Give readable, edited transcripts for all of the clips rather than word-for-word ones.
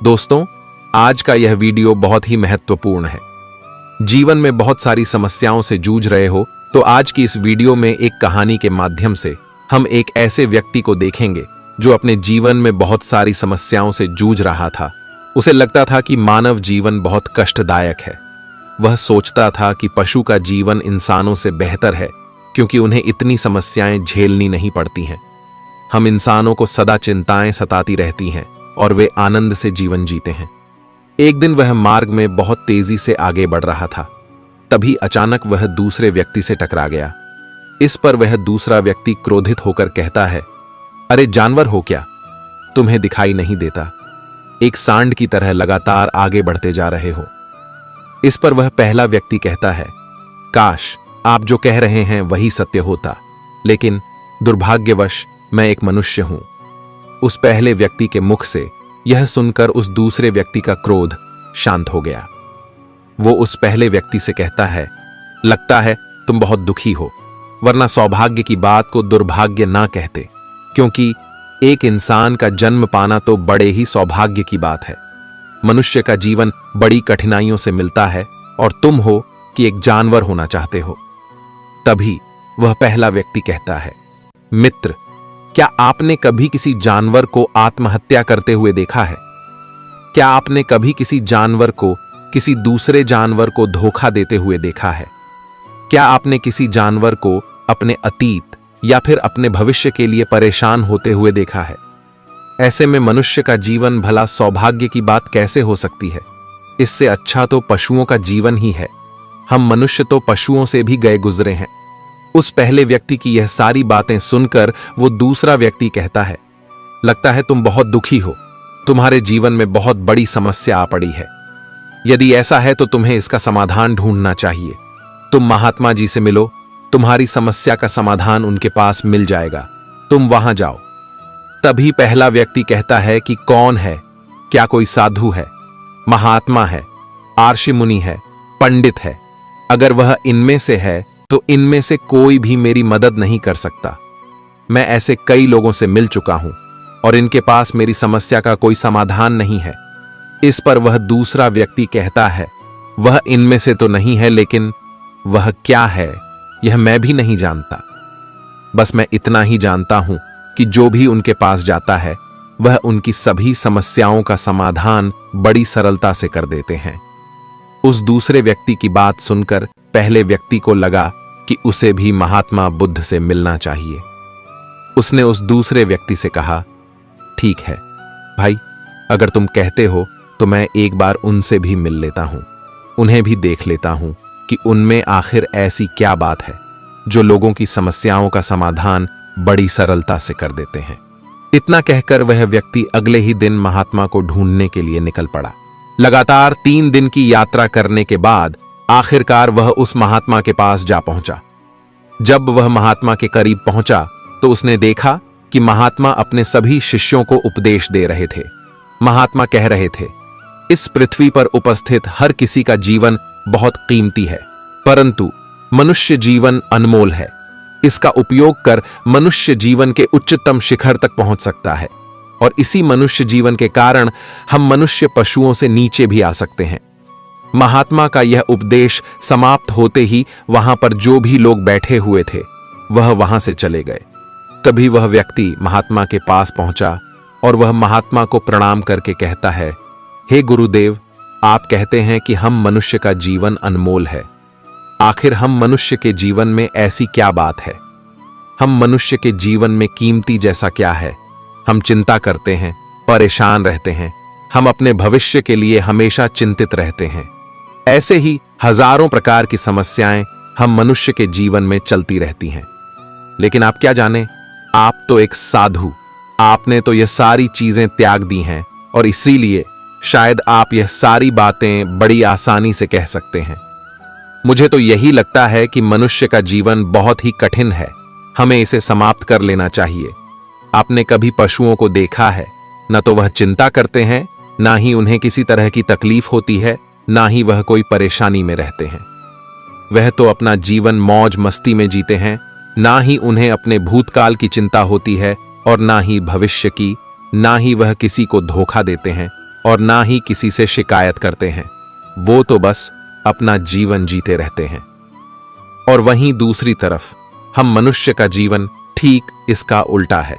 दोस्तों, आज का यह वीडियो बहुत ही महत्वपूर्ण है। जीवन में बहुत सारी समस्याओं से जूझ रहे हो तो आज की इस वीडियो में एक कहानी के माध्यम से हम एक ऐसे व्यक्ति को देखेंगे जो अपने जीवन में बहुत सारी समस्याओं से जूझ रहा था। उसे लगता था कि मानव जीवन बहुत कष्टदायक है। वह सोचता था कि पशु का जीवन इंसानों से बेहतर है क्योंकि उन्हें इतनी समस्याएं झेलनी नहीं पड़ती हैं। हम इंसानों को सदा चिंताएं सताती रहती हैं और वे आनंद से जीवन जीते हैं। एक दिन वह मार्ग में बहुत तेजी से आगे बढ़ रहा था। तभी अचानक वह दूसरे व्यक्ति से टकरा गया। इस पर वह दूसरा व्यक्ति क्रोधित होकर कहता है, अरे जानवर हो क्या, तुम्हें दिखाई नहीं देता? एक सांड की तरह लगातार आगे बढ़ते जा रहे हो। इस पर वह पहला व्यक्ति कहता है, काश आप जो कह रहे हैं वही सत्य होता, लेकिन दुर्भाग्यवश मैं एक मनुष्य हूं। उस पहले व्यक्ति के मुख से यह सुनकर उस दूसरे व्यक्ति का क्रोध शांत हो गया। वो उस पहले व्यक्ति से कहता है, लगता है तुम बहुत दुखी हो, वरना सौभाग्य की बात को दुर्भाग्य ना कहते, क्योंकि एक इंसान का जन्म पाना तो बड़े ही सौभाग्य की बात है। मनुष्य का जीवन बड़ी कठिनाइयों से मिलता है और तुम हो कि एक जानवर होना चाहते हो। तभी वह पहला व्यक्ति कहता है, मित्र, क्या आपने कभी किसी जानवर को आत्महत्या करते हुए देखा है? क्या आपने कभी किसी जानवर को किसी दूसरे जानवर को धोखा देते हुए देखा है? क्या आपने किसी जानवर को अपने अतीत या फिर अपने भविष्य के लिए परेशान होते हुए देखा है? ऐसे में मनुष्य का जीवन भला सौभाग्य की बात कैसे हो सकती है? इससे अच्छा तो पशुओं का जीवन ही है। हम मनुष्य तो पशुओं से भी गए गुजरे हैं। उस पहले व्यक्ति की यह सारी बातें सुनकर वो दूसरा व्यक्ति कहता है, लगता है तुम बहुत दुखी हो, तुम्हारे जीवन में बहुत बड़ी समस्या आ पड़ी है। यदि ऐसा है तो तुम्हें इसका समाधान ढूंढना चाहिए। तुम महात्मा जी से मिलो, तुम्हारी समस्या का समाधान उनके पास मिल जाएगा, तुम वहां जाओ। तभी पहला व्यक्ति कहता है कि कौन है? क्या कोई साधु है, महात्मा है, आर्षि मुनि है, पंडित है? अगर वह इनमें से है तो इनमें से कोई भी मेरी मदद नहीं कर सकता। मैं ऐसे कई लोगों से मिल चुका हूं और इनके पास मेरी समस्या का कोई समाधान नहीं है। इस पर वह दूसरा व्यक्ति कहता है, वह इनमें से तो नहीं है, लेकिन वह क्या है यह मैं भी नहीं जानता। बस मैं इतना ही जानता हूं कि जो भी उनके पास जाता है वह उनकी सभी समस्याओं का समाधान बड़ी सरलता से कर देते हैं। उस दूसरे व्यक्ति की बात सुनकर पहले व्यक्ति को लगा कि उसे भी महात्मा बुद्ध से मिलना चाहिए। उसने उस दूसरे व्यक्ति से कहा, ठीक है भाई, अगर तुम कहते हो तो मैं एक बार उनसे भी मिल लेता हूं, उन्हें भी देख लेता हूं कि उनमें आखिर ऐसी क्या बात है जो लोगों की समस्याओं का समाधान बड़ी सरलता से कर देते हैं। इतना कहकर वह व्यक्ति अगले ही दिन महात्मा को ढूंढने के लिए निकल पड़ा। लगातार 3 दिन की यात्रा करने के बाद आखिरकार वह उस महात्मा के पास जा पहुंचा। जब वह महात्मा के करीब पहुंचा तो उसने देखा कि महात्मा अपने सभी शिष्यों को उपदेश दे रहे थे। महात्मा कह रहे थे, इस पृथ्वी पर उपस्थित हर किसी का जीवन बहुत कीमती है, परंतु मनुष्य जीवन अनमोल है। इसका उपयोग कर मनुष्य जीवन के उच्चतम शिखर तक पहुंच सकता है और इसी मनुष्य जीवन के कारण हम मनुष्य पशुओं से नीचे भी आ सकते हैं। महात्मा का यह उपदेश समाप्त होते ही वहां पर जो भी लोग बैठे हुए थे वह वहां से चले गए। तभी वह व्यक्ति महात्मा के पास पहुंचा और वह महात्मा को प्रणाम करके कहता है, हे गुरुदेव, आप कहते हैं कि हम मनुष्य का जीवन अनमोल है। आखिर हम मनुष्य के जीवन में ऐसी क्या बात है? हम मनुष्य के जीवन में कीमती जैसा क्या है? हम चिंता करते हैं, परेशान रहते हैं, हम अपने भविष्य के लिए हमेशा चिंतित रहते हैं। ऐसे ही हजारों प्रकार की समस्याएं हम मनुष्य के जीवन में चलती रहती हैं। लेकिन आप क्या जाने, आप तो एक साधु, आपने तो यह सारी चीजें त्याग दी हैं और इसीलिए शायद आप यह सारी बातें बड़ी आसानी से कह सकते हैं। मुझे तो यही लगता है कि मनुष्य का जीवन बहुत ही कठिन है, हमें इसे समाप्त कर लेना चाहिए। आपने कभी पशुओं को देखा है? न तो वह चिंता करते हैं, ना ही उन्हें किसी तरह की तकलीफ होती है, ना ही वह कोई परेशानी में रहते हैं। वह तो अपना जीवन मौज मस्ती में जीते हैं, ना ही उन्हें अपने भूतकाल की चिंता होती है और ना ही भविष्य की, ना ही वह किसी को धोखा देते हैं और ना ही किसी से शिकायत करते हैं। वो तो बस अपना जीवन जीते रहते हैं। और वहीं दूसरी तरफ हम मनुष्य का जीवन ठीक इसका उल्टा है।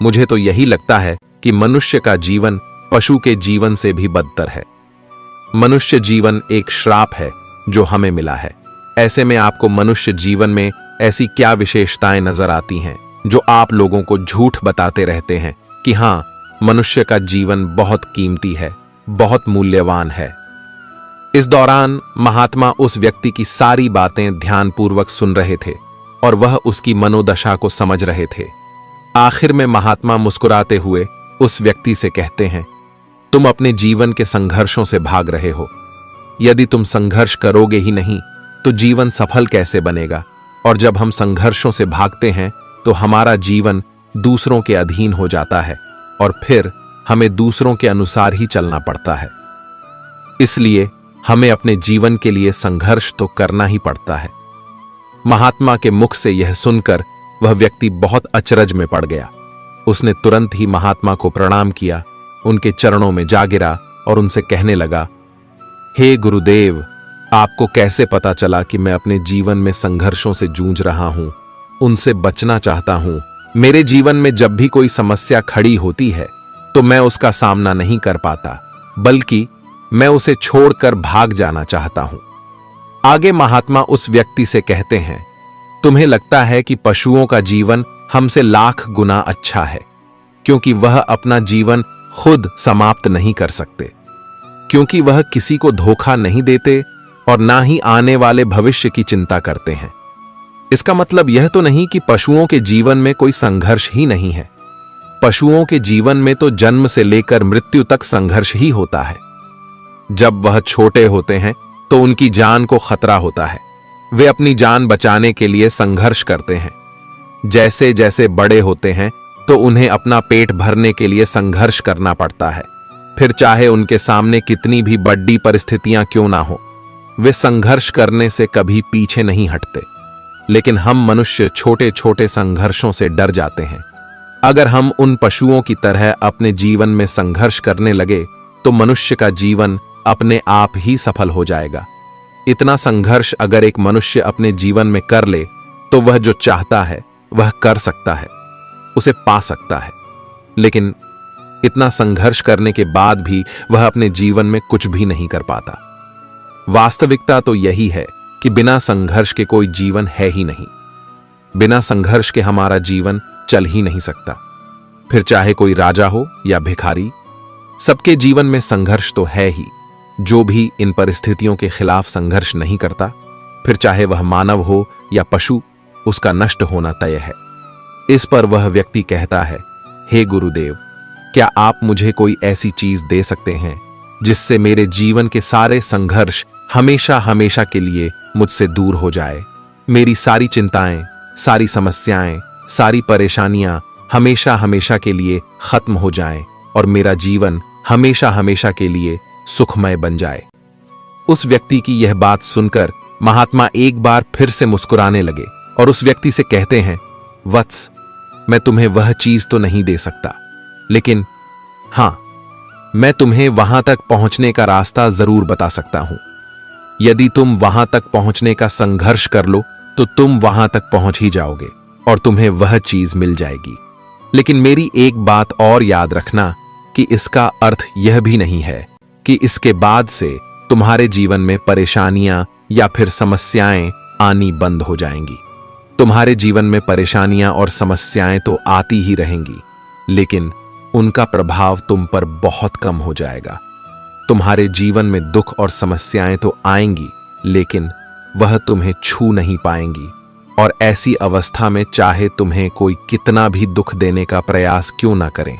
मुझे तो यही लगता है कि मनुष्य का जीवन पशु के जीवन से भी बदतर है। मनुष्य जीवन एक श्राप है जो हमें मिला है। ऐसे में आपको मनुष्य जीवन में ऐसी क्या विशेषताएं नजर आती हैं जो आप लोगों को झूठ बताते रहते हैं कि हां, मनुष्य का जीवन बहुत कीमती है, बहुत मूल्यवान है। इस दौरान महात्मा उस व्यक्ति की सारी बातें ध्यानपूर्वक सुन रहे थे और वह उसकी मनोदशा को समझ रहे थे। आखिर में महात्मा मुस्कुराते हुए उस व्यक्ति से कहते हैं, तुम अपने जीवन के संघर्षों से भाग रहे हो। यदि तुम संघर्ष करोगे ही नहीं तो जीवन सफल कैसे बनेगा? और जब हम संघर्षों से भागते हैं तो हमारा जीवन दूसरों के अधीन हो जाता है और फिर हमें दूसरों के अनुसार ही चलना पड़ता है। इसलिए हमें अपने जीवन के लिए संघर्ष तो करना ही पड़ता है। महात्मा के मुख से यह सुनकर वह व्यक्ति बहुत अचरज में पड़ गया। उसने तुरंत ही महात्मा को प्रणाम किया, उनके चरणों में जा गिरा और उनसे कहने लगा, हे गुरुदेव, आपको कैसे पता चला कि मैं अपने जीवन में संघर्षों से जूझ रहा हूं, उनसे बचना चाहता हूं? मेरे जीवन में जब भी कोई समस्या खड़ी होती है तो मैं उसका सामना नहीं कर पाता, बल्कि मैं उसे छोड़कर भाग जाना चाहता हूं। आगे महात्मा उस व्यक्ति से कहते हैं, तुम्हें लगता है कि पशुओं का जीवन हमसे लाख गुना अच्छा है, क्योंकि वह अपना जीवन खुद समाप्त नहीं कर सकते, क्योंकि वह किसी को धोखा नहीं देते और ना ही आने वाले भविष्य की चिंता करते हैं। इसका मतलब यह तो नहीं कि पशुओं के जीवन में कोई संघर्ष ही नहीं है। पशुओं के जीवन में तो जन्म से लेकर मृत्यु तक संघर्ष ही होता है। जब वह छोटे होते हैं तो उनकी जान को खतरा होता है। वे अपनी जान बचाने के लिए संघर्ष करते हैं। जैसे जैसे बड़े होते हैं तो उन्हें अपना पेट भरने के लिए संघर्ष करना पड़ता है। फिर चाहे उनके सामने कितनी भी बड़ी परिस्थितियां क्यों ना हो, वे संघर्ष करने से कभी पीछे नहीं हटते। लेकिन हम मनुष्य छोटे छोटे संघर्षों से डर जाते हैं। अगर हम उन पशुओं की तरह अपने जीवन में संघर्ष करने लगे तो मनुष्य का जीवन अपने आप ही सफल हो जाएगा। इतना संघर्ष अगर एक मनुष्य अपने जीवन में कर ले तो वह जो चाहता है वह कर सकता है, उसे पा सकता है। लेकिन इतना संघर्ष करने के बाद भी वह अपने जीवन में कुछ भी नहीं कर पाता। वास्तविकता तो यही है कि बिना संघर्ष के कोई जीवन है ही नहीं। बिना संघर्ष के हमारा जीवन चल ही नहीं सकता। फिर चाहे कोई राजा हो या भिखारी, सबके जीवन में संघर्ष तो है ही। जो भी इन परिस्थितियों के खिलाफ संघर्ष नहीं करता, फिर चाहे वह मानव हो या पशु, उसका नष्ट होना तय है। इस पर वह व्यक्ति कहता है, हे गुरुदेव, क्या आप मुझे कोई ऐसी चीज दे सकते हैं जिससे मेरे जीवन के सारे संघर्ष हमेशा हमेशा के लिए मुझसे दूर हो जाए? मेरी सारी चिंताएं, सारी समस्याएं, सारी परेशानियां हमेशा हमेशा के लिए खत्म हो जाएं और मेरा जीवन हमेशा हमेशा के लिए सुखमय बन जाए। उस व्यक्ति की यह बात सुनकर महात्मा एक बार फिर से मुस्कुराने लगे और उस व्यक्ति से कहते हैं, वत्स, मैं तुम्हें वह चीज तो नहीं दे सकता, लेकिन हां, मैं तुम्हें वहां तक पहुंचने का रास्ता जरूर बता सकता हूं। यदि तुम वहां तक पहुंचने का संघर्ष कर लो तो तुम वहां तक पहुंच ही जाओगे और तुम्हें वह चीज मिल जाएगी। लेकिन मेरी एक बात और याद रखना कि इसका अर्थ यह भी नहीं है कि इसके बाद से तुम्हारे जीवन में परेशानियां या फिर समस्याएं आनी बंद हो जाएंगी। तुम्हारे जीवन में परेशानियां और समस्याएं तो आती ही रहेंगी, लेकिन उनका प्रभाव तुम पर बहुत कम हो जाएगा। तुम्हारे जीवन में दुख और समस्याएं तो आएंगी, लेकिन वह तुम्हें छू नहीं पाएंगी। और ऐसी अवस्था में चाहे तुम्हें कोई कितना भी दुख देने का प्रयास क्यों ना करें,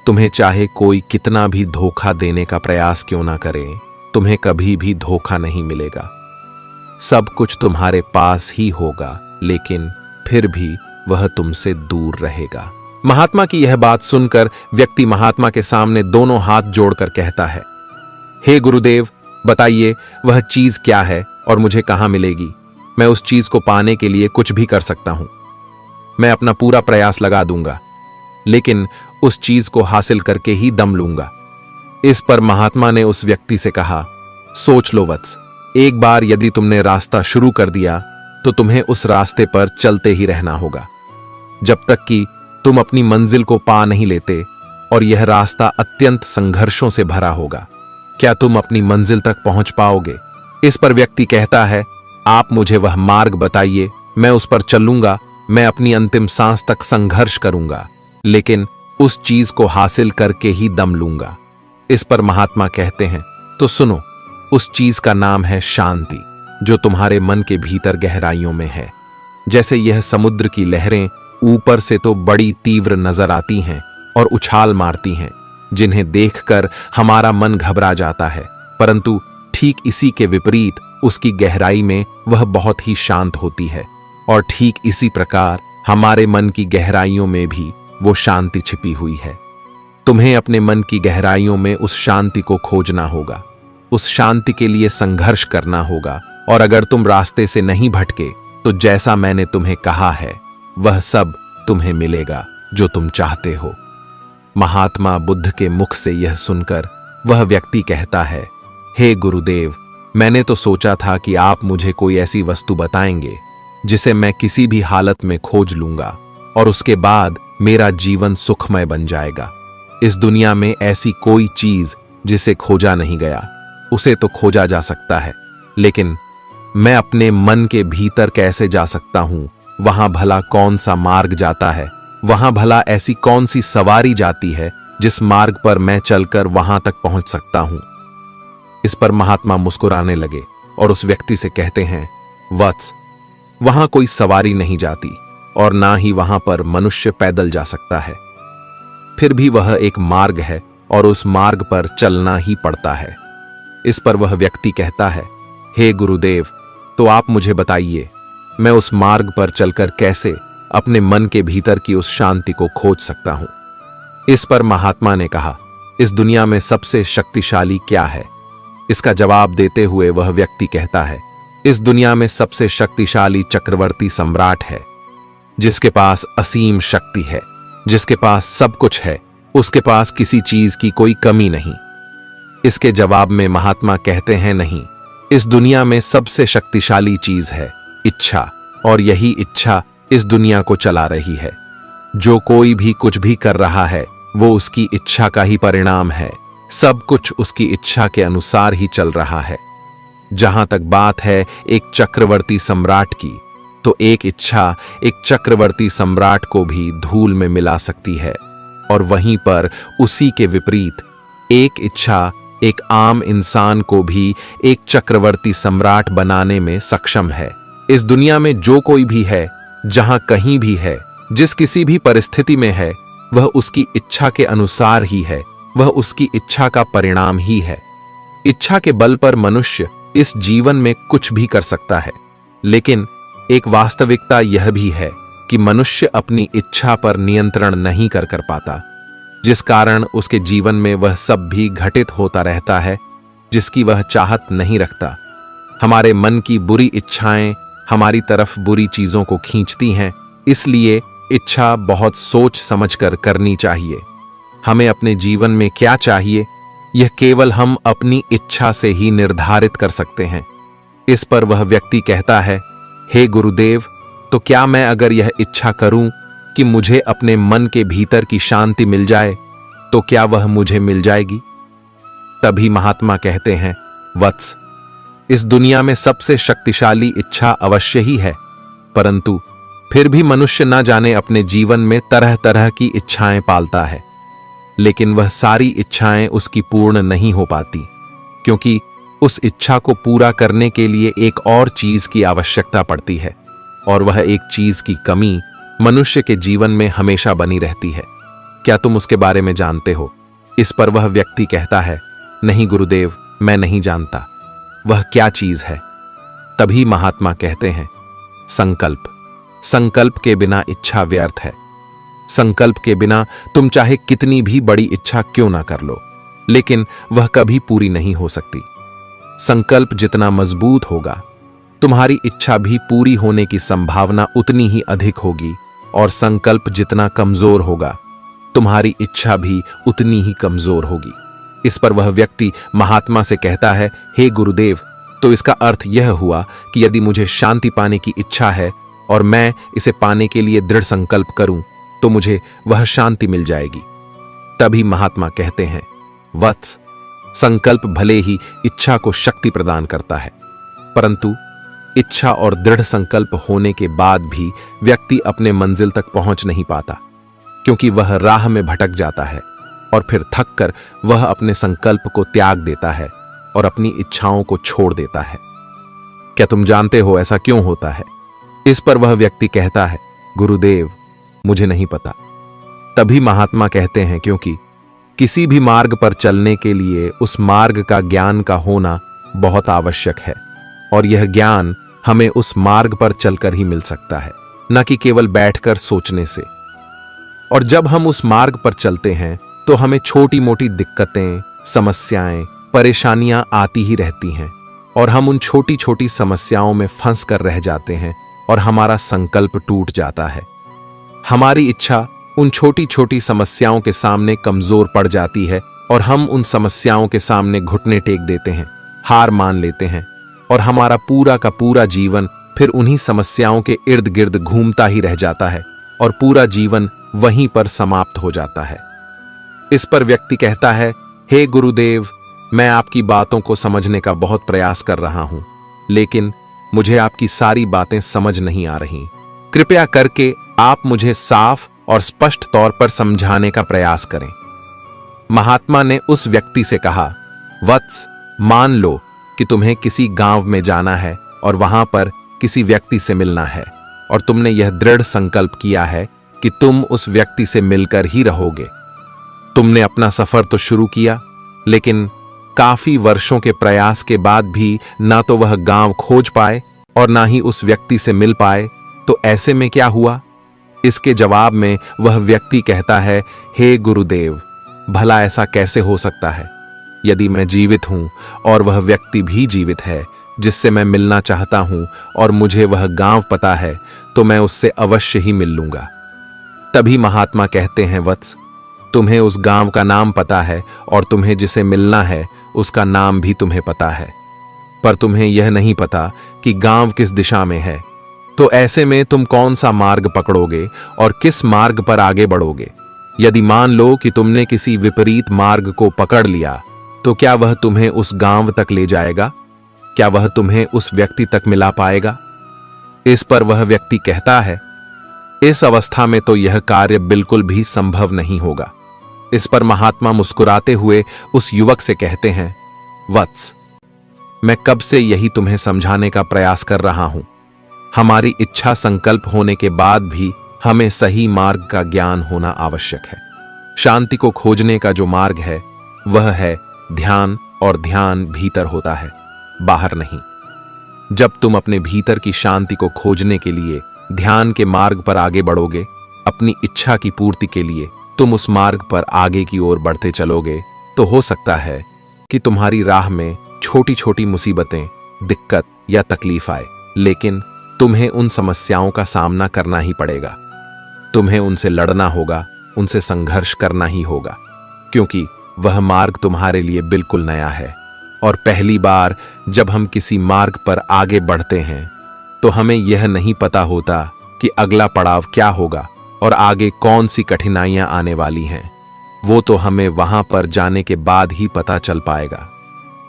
तुम्हें चाहे कोई कितना भी धोखा देने का प्रयास क्यों ना करे, तुम्हें कभी भी धोखा नहीं मिलेगा। सब कुछ तुम्हारे पास ही होगा, लेकिन फिर भी वह तुमसे दूर रहेगा। महात्मा की यह बात सुनकर व्यक्ति महात्मा के सामने दोनों हाथ जोड़कर कहता है, हे गुरुदेव, बताइए वह चीज क्या है और मुझे कहां मिलेगी? मैं उस चीज को पाने के लिए कुछ भी कर सकता हूं। मैं अपना पूरा प्रयास लगा दूंगा, लेकिन उस चीज को हासिल करके ही दम लूंगा। इस पर महात्मा ने उस व्यक्ति से कहा, सोच लो वत्स, एक बार यदि तुमने रास्ता शुरू कर दिया तो तुम्हें उस रास्ते पर चलते ही रहना होगा जब तक कि तुम अपनी मंजिल को पा नहीं लेते, और यह रास्ता अत्यंत संघर्षों से भरा होगा। क्या तुम अपनी मंजिल तक पहुंच पाओगे? इस पर व्यक्ति कहता है, आप मुझे वह मार्ग बताइए, मैं उस पर चलूंगा, मैं अपनी अंतिम सांस तक संघर्ष करूंगा, लेकिन उस चीज को हासिल करके ही दम लूंगा। इस पर महात्मा कहते हैं, तो सुनो, उस चीज का नाम है शांति, जो तुम्हारे मन के भीतर गहराइयों में है। जैसे यह समुद्र की लहरें ऊपर से तो बड़ी तीव्र नजर आती हैं और उछाल मारती हैं, जिन्हें देखकर हमारा मन घबरा जाता है, परंतु ठीक इसी के विपरीत उसकी गहराई में वह बहुत ही शांत होती है। और ठीक इसी प्रकार हमारे मन की गहराइयों में भी वो शांति छिपी हुई है। तुम्हें अपने मन की गहराइयों में उस शांति को खोजना होगा, उस शांति के लिए संघर्ष करना होगा, और अगर तुम रास्ते से नहीं भटके तो जैसा मैंने तुम्हें कहा है वह सब तुम्हें मिलेगा जो तुम चाहते हो। महात्मा बुद्ध के मुख से यह सुनकर वह व्यक्ति कहता है, हे गुरुदेव, मैंने तो सोचा था कि आप मुझे कोई ऐसी वस्तु बताएंगे जिसे मैं किसी भी हालत में खोज लूंगा और उसके बाद मेरा जीवन सुखमय बन जाएगा। इस दुनिया में ऐसी कोई चीज जिसे खोजा नहीं गया, उसे तो खोजा जा सकता है, लेकिन मैं अपने मन के भीतर कैसे जा सकता हूं? वहां भला कौन सा मार्ग जाता है? वहां भला ऐसी कौन सी सवारी जाती है जिस मार्ग पर मैं चलकर वहां तक पहुंच सकता हूं? इस पर महात्मा मुस्कुराने लगे और उस व्यक्ति से कहते हैं, वत्स, वहां कोई सवारी नहीं जाती और ना ही वहां पर मनुष्य पैदल जा सकता है। फिर भी वह एक मार्ग है और उस मार्ग पर चलना ही पड़ता है। इस पर वह व्यक्ति कहता है, हे गुरुदेव, तो आप मुझे बताइए, मैं उस मार्ग पर चलकर कैसे अपने मन के भीतर की उस शांति को खोज सकता हूं? इस पर महात्मा ने कहा, इस दुनिया में सबसे शक्तिशाली क्या है? इसका जवाब देते हुए वह व्यक्ति कहता है, इस दुनिया में सबसे शक्तिशाली चक्रवर्ती सम्राट है, जिसके पास असीम शक्ति है, जिसके पास सब कुछ है, उसके पास किसी चीज की कोई कमी नहीं। इसके जवाब में महात्मा कहते हैं, नहीं, इस दुनिया में सबसे शक्तिशाली चीज है इच्छा, और यही इच्छा इस दुनिया को चला रही है। जो कोई भी कुछ भी कर रहा है वो उसकी इच्छा का ही परिणाम है। सब कुछ उसकी इच्छा के अनुसार ही चल रहा है। जहां तक बात है एक चक्रवर्ती सम्राट की, तो एक इच्छा एक चक्रवर्ती सम्राट को भी धूल में मिला सकती है, और वहीं पर उसी के विपरीत एक इच्छा एक आम इंसान को भी एक चक्रवर्ती सम्राट बनाने में सक्षम है। इस दुनिया में जो कोई भी है, जहां कहीं भी है, जिस किसी भी परिस्थिति में है, वह उसकी इच्छा के अनुसार ही है, वह उसकी इच्छा का परिणाम ही है। इच्छा के बल पर मनुष्य इस जीवन में कुछ भी कर सकता है, लेकिन एक वास्तविकता यह भी है कि मनुष्य अपनी इच्छा पर नियंत्रण नहीं कर पाता, जिस कारण उसके जीवन में वह सब भी घटित होता रहता है जिसकी वह चाहत नहीं रखता। हमारे मन की बुरी इच्छाएं हमारी तरफ बुरी चीजों को खींचती हैं, इसलिए इच्छा बहुत सोच समझकर करनी चाहिए। हमें अपने जीवन में क्या चाहिए, यह केवल हम अपनी इच्छा से ही निर्धारित कर सकते हैं। इस पर वह व्यक्ति कहता है, हे गुरुदेव, तो क्या मैं अगर यह इच्छा करूं कि मुझे अपने मन के भीतर की शांति मिल जाए, तो क्या वह मुझे मिल जाएगी? तभी महात्मा कहते हैं, वत्स, इस दुनिया में सबसे शक्तिशाली इच्छा अवश्य ही है, परंतु फिर भी मनुष्य न जाने अपने जीवन में तरह तरह की इच्छाएं पालता है, लेकिन वह सारी इच्छाएं उसकी पूर्ण नहीं हो पाती, क्योंकि उस इच्छा को पूरा करने के लिए एक और चीज की आवश्यकता पड़ती है, और वह एक चीज की कमी मनुष्य के जीवन में हमेशा बनी रहती है। क्या तुम उसके बारे में जानते हो? इस पर वह व्यक्ति कहता है, नहीं गुरुदेव, मैं नहीं जानता। वह क्या चीज है? तभी महात्मा कहते हैं, संकल्प। संकल्प के बिना इच्छा व्यर्थ है। संकल्प के बिना तुम चाहे कितनी भी बड़ी इच्छा क्यों ना कर लो, लेकिन वह कभी पूरी नहीं हो सकती। संकल्प जितना मजबूत होगा, तुम्हारी इच्छा भी पूरी होने की संभावना उतनी ही अधिक होगी, और संकल्प जितना कमजोर होगा, तुम्हारी इच्छा भी उतनी ही कमजोर होगी। इस पर वह व्यक्ति महात्मा से कहता है, हे गुरुदेव, तो इसका अर्थ यह हुआ कि यदि मुझे शांति पाने की इच्छा है और मैं इसे पाने के लिए दृढ़ संकल्प करूं तो मुझे वह शांति मिल जाएगी। तभी महात्मा कहते हैं, वत्स, संकल्प भले ही इच्छा को शक्ति प्रदान करता है, परंतु इच्छा और दृढ़ संकल्प होने के बाद भी व्यक्ति अपने मंजिल तक पहुंच नहीं पाता, क्योंकि वह राह में भटक जाता है और फिर थक कर वह अपने संकल्प को त्याग देता है और अपनी इच्छाओं को छोड़ देता है। क्या तुम जानते हो ऐसा क्यों होता है? इस पर वह व्यक्ति कहता है, गुरुदेव, मुझे नहीं पता। तभी महात्मा कहते हैं, क्योंकि किसी भी मार्ग पर चलने के लिए उस मार्ग का ज्ञान का होना बहुत आवश्यक है, और यह ज्ञान हमें उस मार्ग पर चलकर ही मिल सकता है, न कि केवल बैठकर सोचने से। और जब हम उस मार्ग पर चलते हैं तो हमें छोटी मोटी दिक्कतें, समस्याएं, परेशानियां आती ही रहती हैं, और हम उन छोटी छोटी समस्याओं में फंस कर रह जाते हैं और हमारा संकल्प टूट जाता है। हमारी इच्छा उन छोटी छोटी समस्याओं के सामने कमजोर पड़ जाती है और हम उन समस्याओं के सामने घुटने टेक देते हैं, हार मान लेते हैं, और हमारा पूरा का पूरा जीवन फिर उन्हीं समस्याओं के इर्द गिर्द घूमता ही रह जाता है और पूरा जीवन वहीं पर समाप्त हो जाता है। इस पर व्यक्ति कहता है, हे गुरुदेव, मैं आपकी बातों को समझने का बहुत प्रयास कर रहा हूं, लेकिन मुझे आपकी सारी बातें समझ नहीं आ रही। कृपया करके आप मुझे साफ और स्पष्ट तौर पर समझाने का प्रयास करें। महात्मा ने उस व्यक्ति से कहा, वत्स, मान लो कि तुम्हें किसी गांव में जाना है और वहां पर किसी व्यक्ति से मिलना है, और तुमने यह दृढ़ संकल्प किया है कि तुम उस व्यक्ति से मिलकर ही रहोगे। तुमने अपना सफर तो शुरू किया, लेकिन काफी वर्षों के प्रयास के बाद भी ना तो वह गांव खोज पाए और ना ही उस व्यक्ति से मिल पाए, तो ऐसे में क्या हुआ? इसके जवाब में वह व्यक्ति कहता है, हे गुरुदेव, भला ऐसा कैसे हो सकता है? यदि मैं जीवित हूं और वह व्यक्ति भी जीवित है जिससे मैं मिलना चाहता हूं, और मुझे वह गांव पता है, तो मैं उससे अवश्य ही मिल लूंगा। तभी महात्मा कहते हैं, वत्स, तुम्हें उस गांव का नाम पता है और तुम्हें जिसे मिलना है उसका नाम भी तुम्हें पता है, पर तुम्हें यह नहीं पता कि गांव किस दिशा में है। तो ऐसे में तुम कौन सा मार्ग पकड़ोगे और किस मार्ग पर आगे बढ़ोगे? यदि मान लो कि तुमने किसी विपरीत मार्ग को पकड़ लिया, तो क्या वह तुम्हें उस गांव तक ले जाएगा? क्या वह तुम्हें उस व्यक्ति तक मिला पाएगा? इस पर वह व्यक्ति कहता है, इस अवस्था में तो यह कार्य बिल्कुल भी संभव नहीं होगा। इस पर महात्मा मुस्कुराते हुए उस युवक से कहते हैं, वत्स, मैं कब से यही तुम्हें समझाने का प्रयास कर रहा हूं। हमारी इच्छा संकल्प होने के बाद भी हमें सही मार्ग का ज्ञान होना आवश्यक है। शांति को खोजने का जो मार्ग है वह है ध्यान, और ध्यान भीतर होता है, बाहर नहीं। जब तुम अपने भीतर की शांति को खोजने के लिए ध्यान के मार्ग पर आगे बढ़ोगे, अपनी इच्छा की पूर्ति के लिए तुम उस मार्ग पर आगे की ओर बढ़ते चलोगे, तो हो सकता है कि तुम्हारी राह में छोटी छोटी मुसीबतें, दिक्कत या तकलीफ आए, लेकिन तुम्हें उन समस्याओं का सामना करना ही पड़ेगा। तुम्हें उनसे लड़ना होगा, उनसे संघर्ष करना ही होगा, क्योंकि वह मार्ग तुम्हारे लिए बिल्कुल नया है। और पहली बार जब हम किसी मार्ग पर आगे बढ़ते हैं तो हमें यह नहीं पता होता कि अगला पड़ाव क्या होगा और आगे कौन सी कठिनाइयां आने वाली हैं। वो तो हमें वहां पर जाने के बाद ही पता चल पाएगा।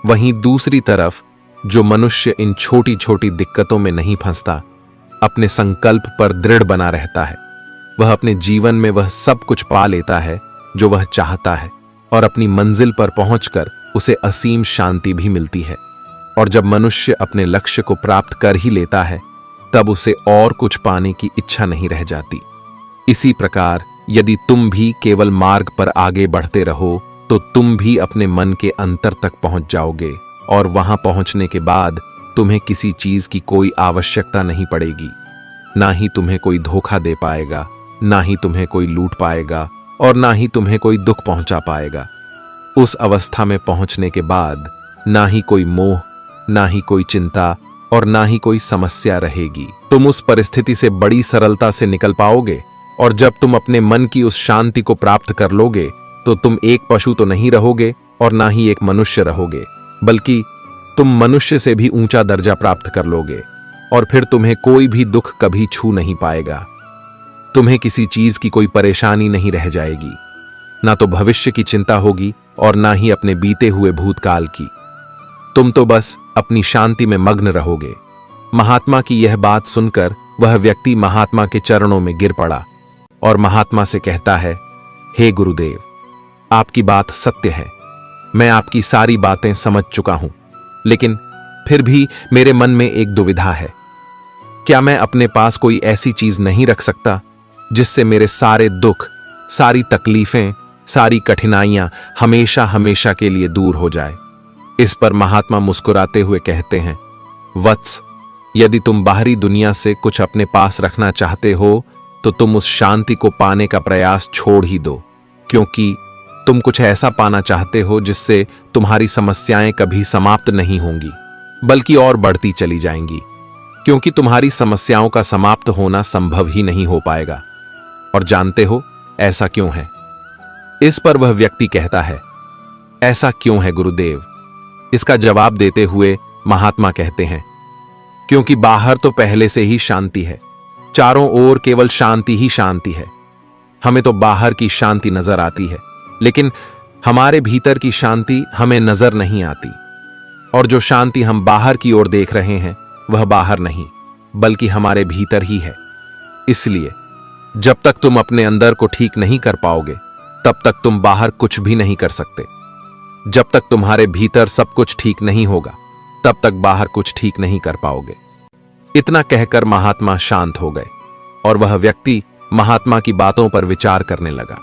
वहीं दूसरी तरफ जो मनुष्य इन छोटी छोटी दिक्कतों में नहीं फंसता, अपने संकल्प पर दृढ़ बना रहता है, वह अपने जीवन में वह सब कुछ पा लेता है जो वह चाहता है, और अपनी मंजिल पर पहुंचकर उसे असीम शांति भी मिलती है। और जब मनुष्य अपने लक्ष्य को प्राप्त कर ही लेता है, तब उसे और कुछ पाने की इच्छा नहीं रह जाती। इसी प्रकार यदि तुम भी केवल मार्ग पर आगे बढ़ते रहो, तो तुम भी अपने मन के अंतर तक पहुंच जाओगे, और वहां पहुंचने के बाद तुम्हें किसी चीज की कोई आवश्यकता नहीं पड़ेगी। ना ही तुम्हें कोई धोखा दे पाएगा, ना ही तुम्हें कोई लूट पाएगा, और ना ही तुम्हें कोई दुख पहुंचा पाएगा। उस अवस्था में पहुंचने के बाद ना ही कोई मोह, ना ही कोई चिंता, और ना ही कोई समस्या रहेगी। तुम उस परिस्थिति से बड़ी सरलता से निकल पाओगे, और जब तुम अपने मन की उस शांति को प्राप्त कर लोगे, तो तुम एक पशु तो नहीं रहोगे और ना ही एक मनुष्य रहोगे, बल्कि तुम मनुष्य से भी ऊंचा दर्जा प्राप्त कर लोगे और फिर तुम्हें कोई भी दुख कभी छू नहीं पाएगा। तुम्हें किसी चीज की कोई परेशानी नहीं रह जाएगी, ना तो भविष्य की चिंता होगी और ना ही अपने बीते हुए भूतकाल की। तुम तो बस अपनी शांति में मग्न रहोगे। महात्मा की यह बात सुनकर वह व्यक्ति महात्मा के चरणों में गिर पड़ा और महात्मा से कहता है, हे गुरुदेव, आपकी बात सत्य है। मैं आपकी सारी बातें समझ चुका हूं, लेकिन फिर भी मेरे मन में एक दुविधा है। क्या मैं अपने पास कोई ऐसी चीज नहीं रख सकता जिससे मेरे सारे दुख, सारी तकलीफें, सारी कठिनाइयां हमेशा हमेशा के लिए दूर हो जाए? इस पर महात्मा मुस्कुराते हुए कहते हैं, वत्स, यदि तुम बाहरी दुनिया से कुछ अपने पास रखना चाहते हो तो तुम उस शांति को पाने का प्रयास छोड़ ही दो, क्योंकि तुम कुछ ऐसा पाना चाहते हो जिससे तुम्हारी समस्याएं कभी समाप्त नहीं होंगी, बल्कि और बढ़ती चली जाएंगी, क्योंकि तुम्हारी समस्याओं का समाप्त होना संभव ही नहीं हो पाएगा। और जानते हो ऐसा क्यों है? इस पर वह व्यक्ति कहता है, ऐसा क्यों है गुरुदेव? इसका जवाब देते हुए महात्मा कहते हैं, क्योंकि बाहर तो पहले से ही शांति है, चारों ओर केवल शांति ही शांति है। हमें तो बाहर की शांति नजर आती है, लेकिन हमारे भीतर की शांति हमें नजर नहीं आती। और जो शांति हम बाहर की ओर देख रहे हैं वह बाहर नहीं, बल्कि हमारे भीतर ही है। इसलिए जब तक तुम अपने अंदर को ठीक नहीं कर पाओगे, तब तक तुम बाहर कुछ भी नहीं कर सकते। जब तक तुम्हारे भीतर सब कुछ ठीक नहीं होगा, तब तक बाहर कुछ ठीक नहीं कर पाओगे। इतना कहकर महात्मा शांत हो गए और वह व्यक्ति महात्मा की बातों पर विचार करने लगा।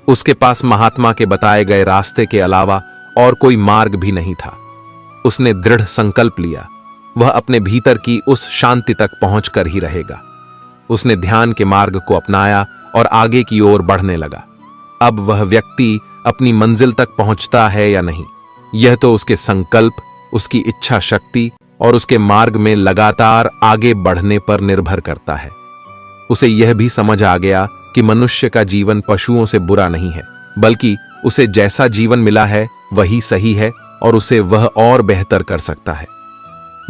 उसके पास महात्मा के बताए गए रास्ते के अलावा और कोई मार्ग भी नहीं था। उसने दृढ़ संकल्प लिया, वह अपने भीतर की उस शांति तक पहुंचकर ही रहेगा। उसने ध्यान के मार्ग को अपनाया और आगे की ओर बढ़ने लगा। अब वह व्यक्ति अपनी मंजिल तक पहुंचता है या नहीं, यह तो उसके संकल्प, उसकी इच्छा शक्ति और उसके मार्ग में लगातार आगे बढ़ने पर निर्भर करता है। उसे यह भी समझ आ गया कि मनुष्य का जीवन पशुओं से बुरा नहीं है, बल्कि उसे जैसा जीवन मिला है वही सही है और उसे वह और बेहतर कर सकता है।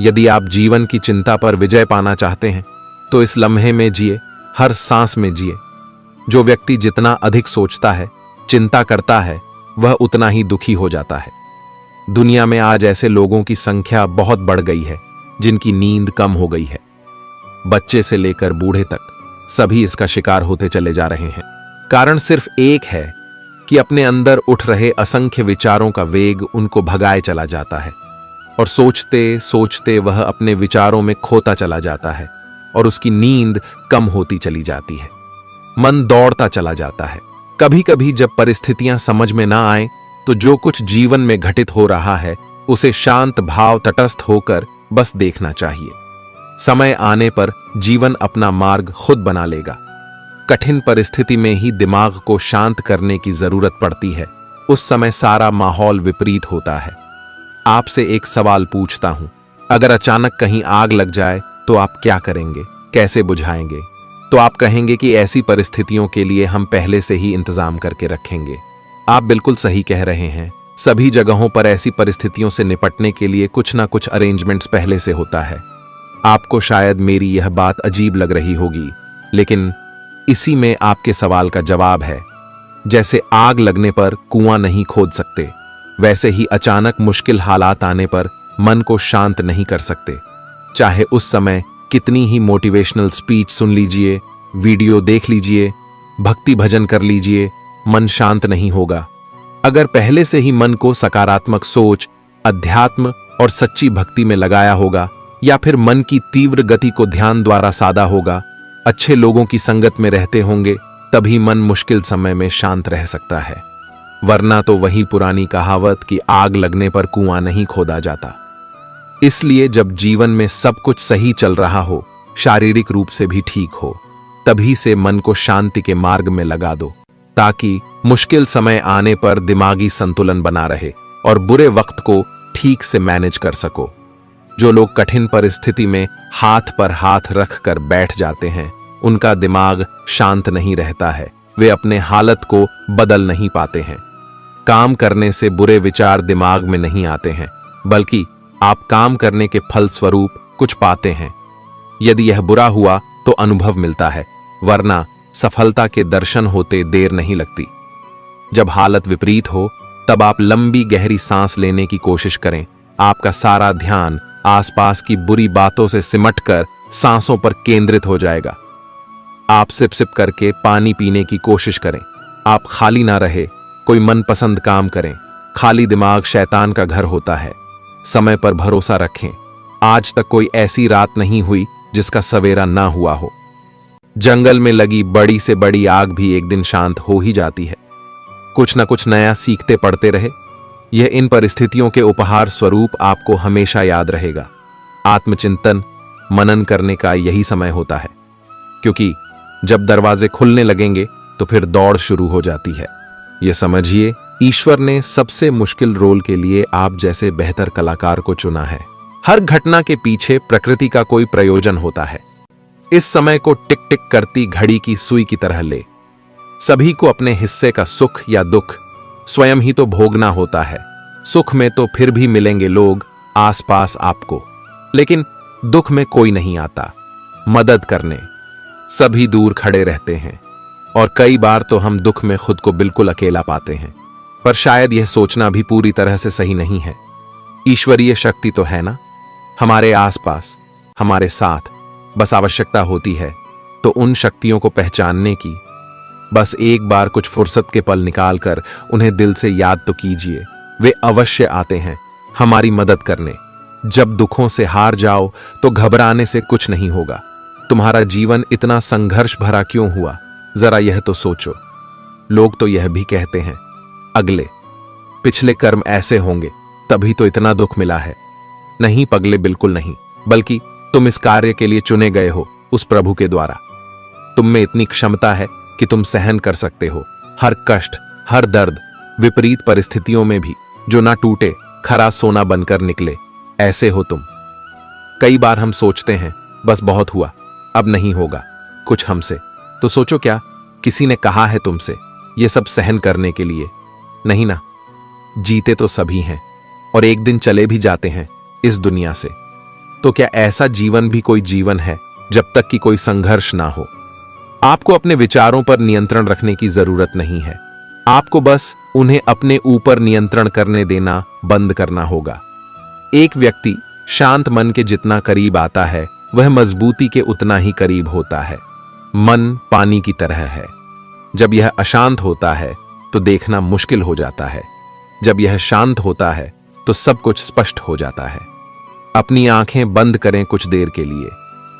यदि आप जीवन की चिंता पर विजय पाना चाहते हैं तो इस लम्हे में जिए, हर सांस में जिए। जो व्यक्ति जितना अधिक सोचता है, चिंता करता है, वह उतना ही दुखी हो जाता है। दुनिया में आज ऐसे लोगों की संख्या बहुत बढ़ गई है जिनकी नींद कम हो गई है। बच्चे से लेकर बूढ़े तक सभी इसका शिकार होते चले जा रहे हैं। कारण सिर्फ एक है कि अपने अंदर उठ रहे असंख्य विचारों का वेग उनको भगाए चला जाता है और सोचते सोचते वह अपने विचारों में खोता चला जाता है और उसकी नींद कम होती चली जाती है। मन दौड़ता चला जाता है। कभी कभी जब परिस्थितियां समझ में ना आए तो जो कुछ जीवन में घटित हो रहा है उसे शांत भाव तटस्थ होकर बस देखना चाहिए। समय आने पर जीवन अपना मार्ग खुद बना लेगा। कठिन परिस्थिति में ही दिमाग को शांत करने की जरूरत पड़ती है। उस समय सारा माहौल विपरीत होता है। आपसे एक सवाल पूछता हूं, अगर अचानक कहीं आग लग जाए तो आप क्या करेंगे, कैसे बुझाएंगे? तो आप कहेंगे कि ऐसी परिस्थितियों के लिए हम पहले से ही इंतजाम करके रखेंगे। आप बिल्कुल सही कह रहे हैं। सभी जगहों पर ऐसी परिस्थितियों से निपटने के लिए कुछ ना कुछ अरेंजमेंट्स पहले से होता है। आपको शायद मेरी यह बात अजीब लग रही होगी, लेकिन इसी में आपके सवाल का जवाब है। जैसे आग लगने पर कुआं नहीं खोद सकते, वैसे ही अचानक मुश्किल हालात आने पर मन को शांत नहीं कर सकते। चाहे उस समय कितनी ही मोटिवेशनल स्पीच सुन लीजिए, वीडियो देख लीजिए, भक्ति भजन कर लीजिए, मन शांत नहीं होगा। अगर पहले से ही मन को सकारात्मक सोच, अध्यात्म और सच्ची भक्ति में लगाया होगा, या फिर मन की तीव्र गति को ध्यान द्वारा साधा होगा, अच्छे लोगों की संगत में रहते होंगे, तभी मन मुश्किल समय में शांत रह सकता है। वरना तो वही पुरानी कहावत कि आग लगने पर कुआं नहीं खोदा जाता। इसलिए जब जीवन में सब कुछ सही चल रहा हो, शारीरिक रूप से भी ठीक हो, तभी से मन को शांति के मार्ग में लगा दो, ताकि मुश्किल समय आने पर दिमागी संतुलन बना रहे और बुरे वक्त को ठीक से मैनेज कर सको। जो लोग कठिन परिस्थिति में हाथ पर हाथ रख कर बैठ जाते हैं, उनका दिमाग शांत नहीं रहता है, वे अपने हालत को बदल नहीं पाते हैं। काम करने से बुरे विचार दिमाग में नहीं आते हैं, बल्कि आप काम करने के फल स्वरूप कुछ पाते हैं। यदि यह बुरा हुआ तो अनुभव मिलता है, वरना सफलता के दर्शन होते देर नहीं लगती। जब हालत विपरीत हो तब आप लंबी गहरी सांस लेने की कोशिश करें। आपका सारा ध्यान आसपास की बुरी बातों से सिमटकर सांसों पर केंद्रित हो जाएगा। आप सिप सिप करके पानी पीने की कोशिश करें। आप खाली ना रहे, कोई मनपसंद काम करें। खाली दिमाग शैतान का घर होता है। समय पर भरोसा रखें। आज तक कोई ऐसी रात नहीं हुई जिसका सवेरा ना हुआ हो। जंगल में लगी बड़ी से बड़ी आग भी एक दिन शांत हो ही जाती है। कुछ न कुछ नया सीखते पढ़ते रहे। यह इन परिस्थितियों के उपहार स्वरूप आपको हमेशा याद रहेगा। आत्मचिंतन, मनन करने का यही समय होता है, क्योंकि जब दरवाजे खुलने लगेंगे तो फिर दौड़ शुरू हो जाती है। यह समझिए, ईश्वर ने सबसे मुश्किल रोल के लिए आप जैसे बेहतर कलाकार को चुना है। हर घटना के पीछे प्रकृति का कोई प्रयोजन होता है। इस समय को टिक टिक करती घड़ी की सुई की तरह ले। सभी को अपने हिस्से का सुख या दुख स्वयं ही तो भोगना होता है। सुख में तो फिर भी मिलेंगे लोग आसपास आपको, लेकिन दुख में कोई नहीं आता मदद करने। सभी दूर खड़े रहते हैं और कई बार तो हम दुख में खुद को बिल्कुल अकेला पाते हैं। पर शायद यह सोचना भी पूरी तरह से सही नहीं है। ईश्वरीय शक्ति तो है ना, हमारे आसपास, हमारे साथ। बस आवश्यकता होती है तो उन शक्तियों को पहचानने की। बस एक बार कुछ फुर्सत के पल निकालकर उन्हें दिल से याद तो कीजिए। वे अवश्य आते हैं हमारी मदद करने। जब दुखों से हार जाओ तो घबराने से कुछ नहीं होगा। तुम्हारा जीवन इतना संघर्ष भरा क्यों हुआ, जरा यह तो सोचो। लोग तो यह भी कहते हैं, अगले पिछले कर्म ऐसे होंगे तभी तो इतना दुख मिला है। नहीं पगले, बिल्कुल नहीं, बल्कि तुम इस कार्य के लिए चुने गए हो उस प्रभु के द्वारा। तुम में इतनी क्षमता है कि तुम सहन कर सकते हो हर कष्ट, हर दर्द, विपरीत परिस्थितियों में भी जो ना टूटे, खरा सोना बनकर निकले, ऐसे हो तुम। कई बार हम सोचते हैं बस बहुत हुआ, अब नहीं होगा कुछ हमसे। तो सोचो, क्या किसी ने कहा है तुमसे ये सब सहन करने के लिए? नहीं ना। जीते तो सभी हैं और एक दिन चले भी जाते हैं इस दुनिया से। तो क्या ऐसा जीवन भी कोई जीवन है जब तक कि कोई संघर्ष ना हो? आपको अपने विचारों पर नियंत्रण रखने की जरूरत नहीं है। आपको बस उन्हें अपने ऊपर नियंत्रण करने देना बंद करना होगा। एक व्यक्ति शांत मन के जितना करीब आता है, वह मजबूती के उतना ही करीब होता है। मन पानी की तरह है। जब यह अशांत होता है तो देखना मुश्किल हो जाता है। जब यह शांत होता है तो सब कुछ स्पष्ट हो जाता है। अपनी आंखें बंद करें कुछ देर के लिए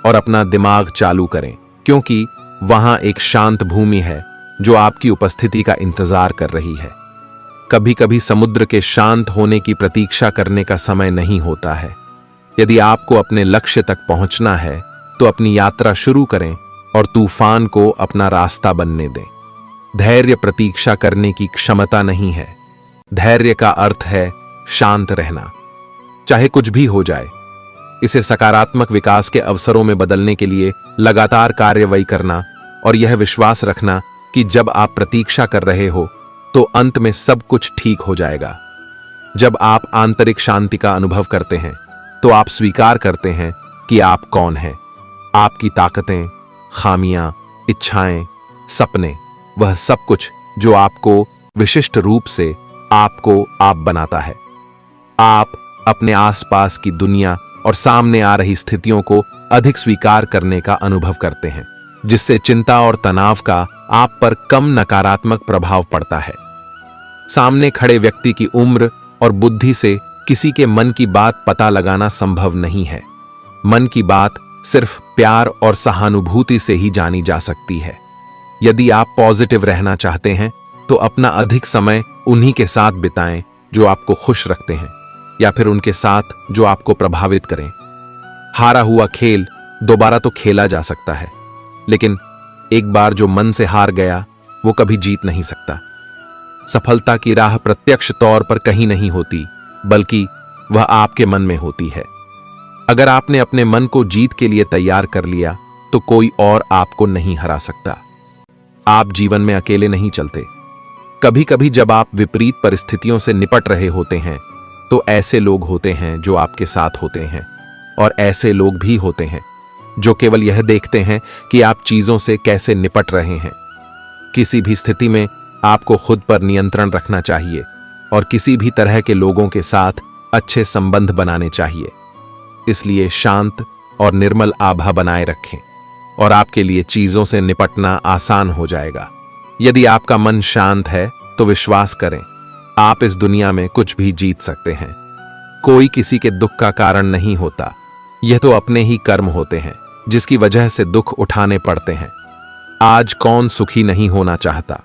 और अपना दिमाग चालू करें, क्योंकि वहां एक शांत भूमि है जो आपकी उपस्थिति का इंतजार कर रही है। कभी कभी समुद्र के शांत होने की प्रतीक्षा करने का समय नहीं होता है। यदि आपको अपने लक्ष्य तक पहुंचना है तो अपनी यात्रा शुरू करें और तूफान को अपना रास्ता बनने दें। धैर्य प्रतीक्षा करने की क्षमता नहीं है। धैर्य का अर्थ है शांत रहना, चाहे कुछ भी हो जाए। इसे सकारात्मक विकास के अवसरों में बदलने के लिए लगातार कार्यवाही करना और यह विश्वास रखना कि जब आप प्रतीक्षा कर रहे हो तो अंत में सब कुछ ठीक हो जाएगा। जब आप आंतरिक शांति का अनुभव करते हैं तो आप स्वीकार करते हैं कि आप कौन हैं। आपकी ताकतें, खामियां, इच्छाएं, सपने, वह सब कुछ जो आपको विशिष्ट रूप से आपको आप बनाता है। आप अपने आसपास की दुनिया और सामने आ रही स्थितियों को अधिक स्वीकार करने का अनुभव करते हैं, जिससे चिंता और तनाव का आप पर कम नकारात्मक प्रभाव पड़ता है। सामने खड़े व्यक्ति की उम्र और बुद्धि से किसी के मन की बात पता लगाना संभव नहीं है। मन की बात सिर्फ प्यार और सहानुभूति से ही जानी जा सकती है। यदि आप पॉजिटिव रहना चाहते हैं तो अपना अधिक समय उन्हीं के साथ बिताएं जो आपको खुश रखते हैं, या फिर उनके साथ जो आपको प्रभावित करें। हारा हुआ खेल दोबारा तो खेला जा सकता है, लेकिन एक बार जो मन से हार गया वो कभी जीत नहीं सकता। सफलता की राह प्रत्यक्ष तौर पर कहीं नहीं होती, बल्कि वह आपके मन में होती है। अगर आपने अपने मन को जीत के लिए तैयार कर लिया तो कोई और आपको नहीं हरा सकता। आप जीवन में अकेले नहीं चलते। कभी कभी जब आप विपरीत परिस्थितियों से निपट रहे होते हैं तो ऐसे लोग होते हैं जो आपके साथ होते हैं, और ऐसे लोग भी होते हैं जो केवल यह देखते हैं कि आप चीजों से कैसे निपट रहे हैं। किसी भी स्थिति में आपको खुद पर नियंत्रण रखना चाहिए और किसी भी तरह के लोगों के साथ अच्छे संबंध बनाने चाहिए। इसलिए शांत और निर्मल आभा बनाए रखें और आपके लिए चीजों से निपटना आसान हो जाएगा। यदि आपका मन शांत है तो विश्वास करें, आप इस दुनिया में कुछ भी जीत सकते हैं। कोई किसी के दुख का कारण नहीं होता, यह तो अपने ही कर्म होते हैं जिसकी वजह से दुख उठाने पड़ते हैं। आज कौन सुखी नहीं होना चाहता,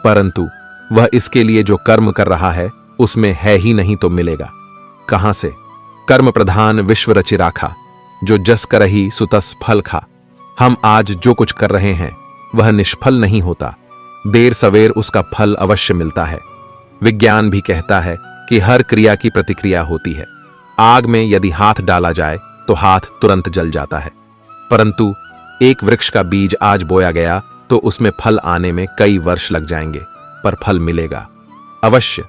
परंतु वह इसके लिए जो कर्म कर रहा है उसमें है ही नहीं तो मिलेगा कहां से। कर्म प्रधान विश्व रचि राखा, जो जस करहि सुतस फल खा। हम आज जो कुछ कर रहे हैं वह निष्फल नहीं होता, देर सवेर उसका फल अवश्य मिलता है। विज्ञान भी कहता है कि हर क्रिया की प्रतिक्रिया होती है। आग में यदि हाथ डाला जाए तो हाथ तुरंत जल जाता है, परंतु एक वृक्ष का बीज आज बोया गया तो उसमें फल आने में कई वर्ष लग जाएंगे, पर फल मिलेगा अवश्य।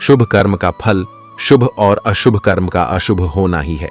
शुभ कर्म का फल शुभ और अशुभ कर्म का अशुभ होना ही है।